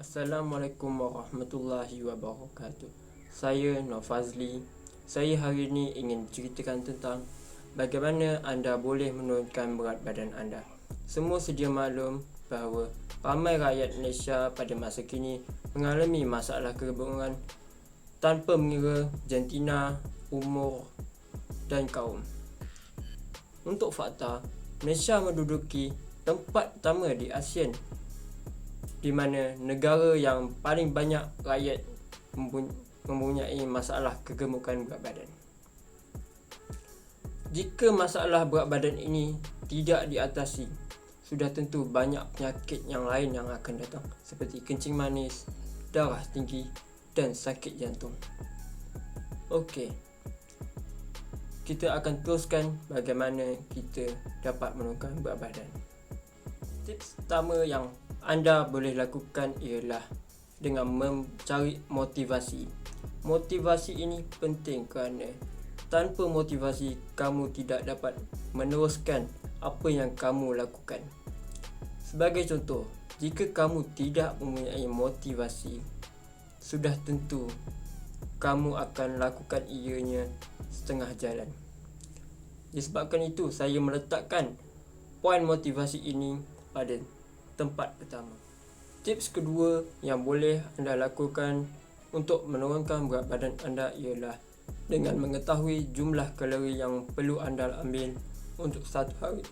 Assalamualaikum warahmatullahi wabarakatuh. Saya Nur Fazli. Saya hari ini ingin ceritakan tentang bagaimana anda boleh menurunkan berat badan anda. Semua sedia maklum bahawa ramai rakyat Malaysia pada masa kini mengalami masalah kegemuran tanpa mengira jantina, umur dan kaum. Untuk fakta, Malaysia menduduki tempat pertama di ASEAN di mana negara yang paling banyak rakyat mempunyai masalah kegemukan berat badan. Jika masalah berat badan ini tidak diatasi, sudah tentu banyak penyakit yang lain yang akan datang seperti kencing manis, darah tinggi dan sakit jantung. Okey, kita akan teruskan bagaimana kita dapat menurunkan berat badan. Tips pertama yang anda boleh lakukan ialah dengan mencari motivasi. Motivasi ini penting kerana tanpa motivasi kamu tidak dapat meneruskan apa yang kamu lakukan. Sebagai contoh, jika kamu tidak mempunyai motivasi, sudah tentu kamu akan lakukan ianya setengah jalan. Disebabkan itu, saya meletakkan poin motivasi ini pada tempat pertama. Tips kedua yang boleh anda lakukan untuk menurunkan berat badan anda ialah dengan mengetahui jumlah kalori yang perlu anda ambil untuk satu hari.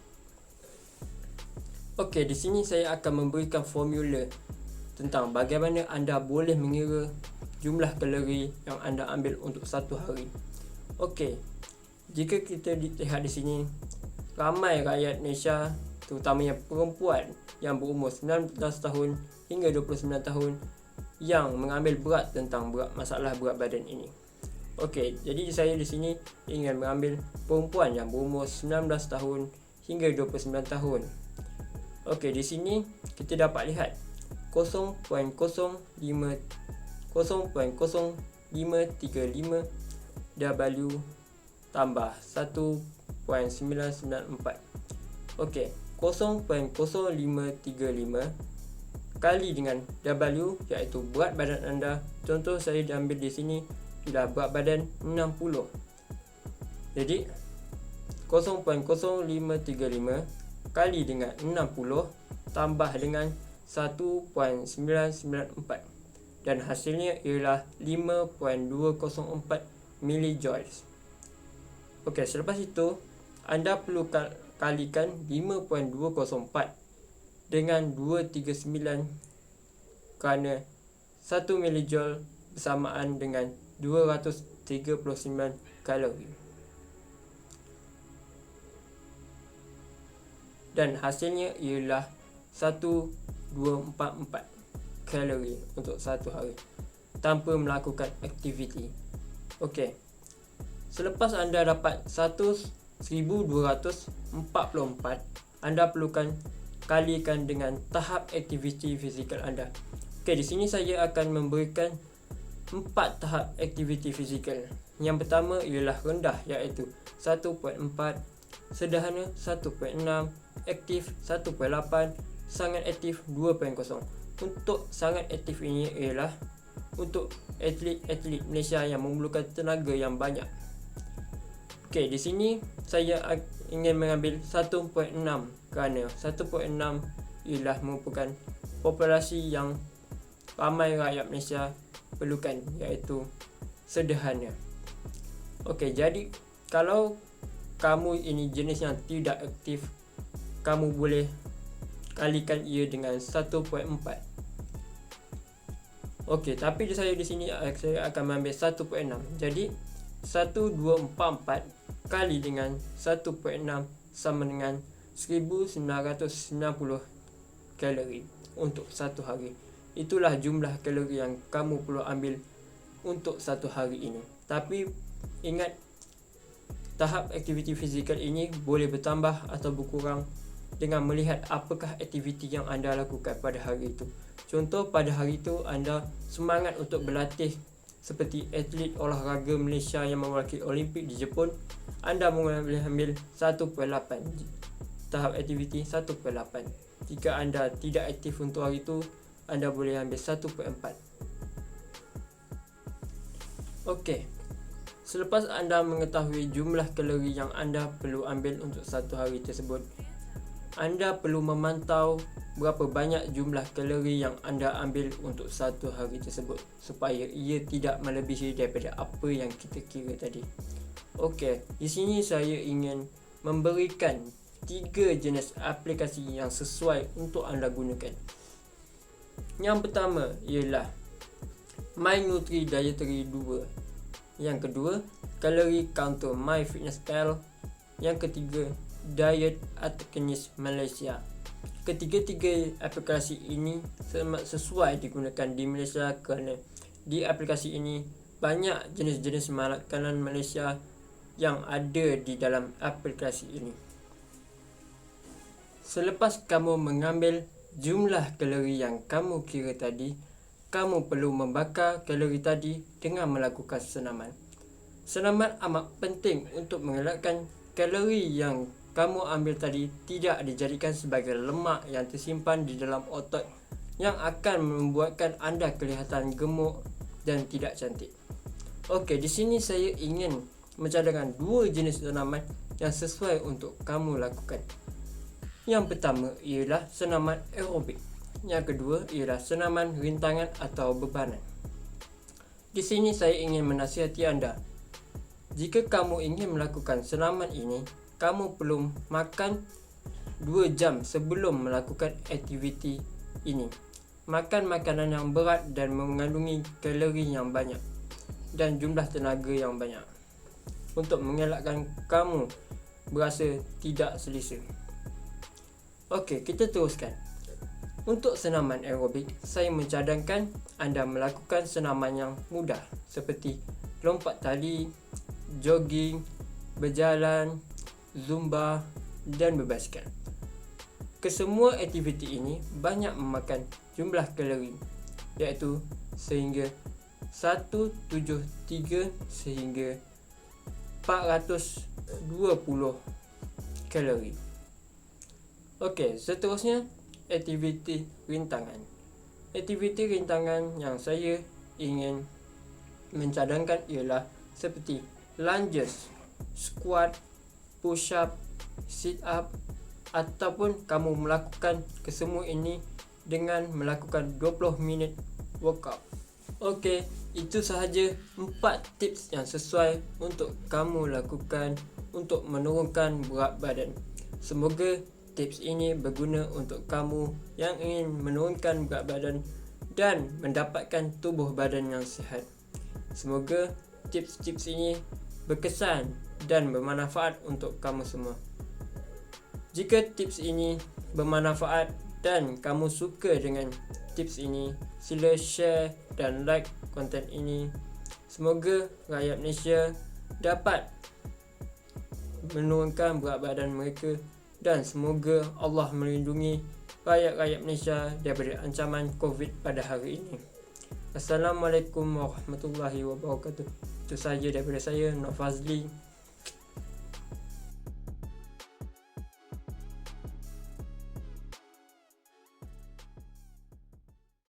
Okey, di sini saya akan memberikan formula tentang bagaimana anda boleh mengira jumlah kalori yang anda ambil untuk satu hari. Okey, jika kita lihat di sini, ramai rakyat Malaysia, terutamanya perempuan yang berumur 19 tahun hingga 29 tahun yang mengambil berat tentang masalah berat badan ini. Okey, jadi saya di sini ingin mengambil perempuan yang berumur 19 tahun hingga 29 tahun. Okey, di sini kita dapat lihat 0.0535 W tambah 1.994. Okey, 0.0535 kali dengan W iaitu berat badan anda. Contoh saya ambil di sini ialah berat badan 60. Jadi 0.0535 kali dengan 60 tambah dengan 1.994 dan hasilnya ialah 5.204 millijoules. Okey, selepas itu anda perlu kalikan 5.204 dengan 239 kerana 1 milijoule bersamaan dengan 239 kalori. Dan hasilnya ialah 1244 kalori untuk satu hari tanpa melakukan aktiviti. Okey, selepas anda dapat 1244, anda perlukan kalikan dengan tahap aktiviti fizikal anda. Okey, di sini saya akan memberikan 4 tahap aktiviti fizikal. Yang pertama ialah rendah iaitu 1.4, sederhana 1.6, aktif 1.8, sangat aktif 2.0. Untuk sangat aktif ini ialah untuk atlet-atlet Malaysia yang memerlukan tenaga yang banyak. Okey, di sini saya ingin mengambil 1.6 kerana 1.6 ialah merupakan populasi yang ramai rakyat Malaysia perlukan iaitu sederhana. Okey, jadi kalau kamu ini jenis yang tidak aktif, kamu boleh kalikan ia dengan 1.4. Okey, tapi saya di sini saya akan mengambil 1.6. Jadi 1244 kali dengan 1.6 sama dengan 1990 kalori untuk satu hari. Itulah jumlah kalori yang kamu perlu ambil untuk satu hari ini. Tapi ingat, tahap aktiviti fizikal ini boleh bertambah atau berkurang dengan melihat apakah aktiviti yang anda lakukan pada hari itu. Contoh, pada hari itu anda semangat untuk berlatih seperti atlet olahraga Malaysia yang mewakili Olimpik di Jepun, anda boleh ambil 1.8 tahap aktiviti 1.8. Jika anda tidak aktif untuk hari itu, anda boleh ambil 1/4. Okey, selepas anda mengetahui jumlah kalori yang anda perlu ambil untuk satu hari tersebut, anda perlu memantau berapa banyak jumlah kalori yang anda ambil untuk satu hari tersebut supaya ia tidak melebihi daripada apa yang kita kira tadi. Okey, di sini saya ingin memberikan 3 jenis aplikasi yang sesuai untuk anda gunakan. Yang pertama ialah MyNutri Dietary 2. Yang kedua, Calorie Counter MyFitnessPal. Yang ketiga, Diet Atkins Malaysia. Ketiga-tiga aplikasi ini sesuai digunakan di Malaysia kerana di aplikasi ini banyak jenis-jenis makanan Malaysia yang ada di dalam aplikasi ini. Selepas kamu mengambil jumlah kalori yang kamu kira tadi, kamu perlu membakar kalori tadi dengan melakukan senaman. Senaman amat penting untuk mengelakkan kalori yang kamu ambil tadi tidak dijadikan sebagai lemak yang tersimpan di dalam otot yang akan membuatkan anda kelihatan gemuk dan tidak cantik. Okey, di sini saya ingin mencadangkan 2 jenis senaman yang sesuai untuk kamu lakukan. Yang pertama ialah senaman aerobik. Yang kedua ialah senaman rintangan atau bebanan. Di sini saya ingin menasihati anda. Jika kamu ingin melakukan senaman ini, kamu perlu makan 2 jam sebelum melakukan aktiviti ini. Makan makanan yang berat dan mengandungi kalori yang banyak dan jumlah tenaga yang banyak untuk mengelakkan kamu berasa tidak selesa. Okey, kita teruskan. Untuk senaman aerobik, saya mencadangkan anda melakukan senaman yang mudah seperti lompat tali, jogging, berjalan, zumba dan berbasikal. Kesemua aktiviti ini banyak memakan jumlah kalori, iaitu sehingga 173 sehingga 420 kalori. Okey, seterusnya aktiviti rintangan. Aktiviti rintangan yang saya ingin mencadangkan ialah seperti lunges, squat, push up, sit up, ataupun kamu melakukan kesemua ini dengan melakukan 20 minit workout. Okey, itu sahaja 4 tips yang sesuai untuk kamu lakukan untuk menurunkan berat badan. Semoga tips ini berguna untuk kamu yang ingin menurunkan berat badan dan mendapatkan tubuh badan yang sihat. Semoga tips-tips ini berkesan dan bermanfaat untuk kamu semua. Jika tips ini bermanfaat dan kamu suka dengan tips ini, sila share dan like konten ini. Semoga rakyat Malaysia dapat menurunkan berat badan mereka dan semoga Allah melindungi rakyat-rakyat Malaysia daripada ancaman COVID pada hari ini. Assalamualaikum warahmatullahi wabarakatuh. Itu sahaja daripada saya, Nur Fazli.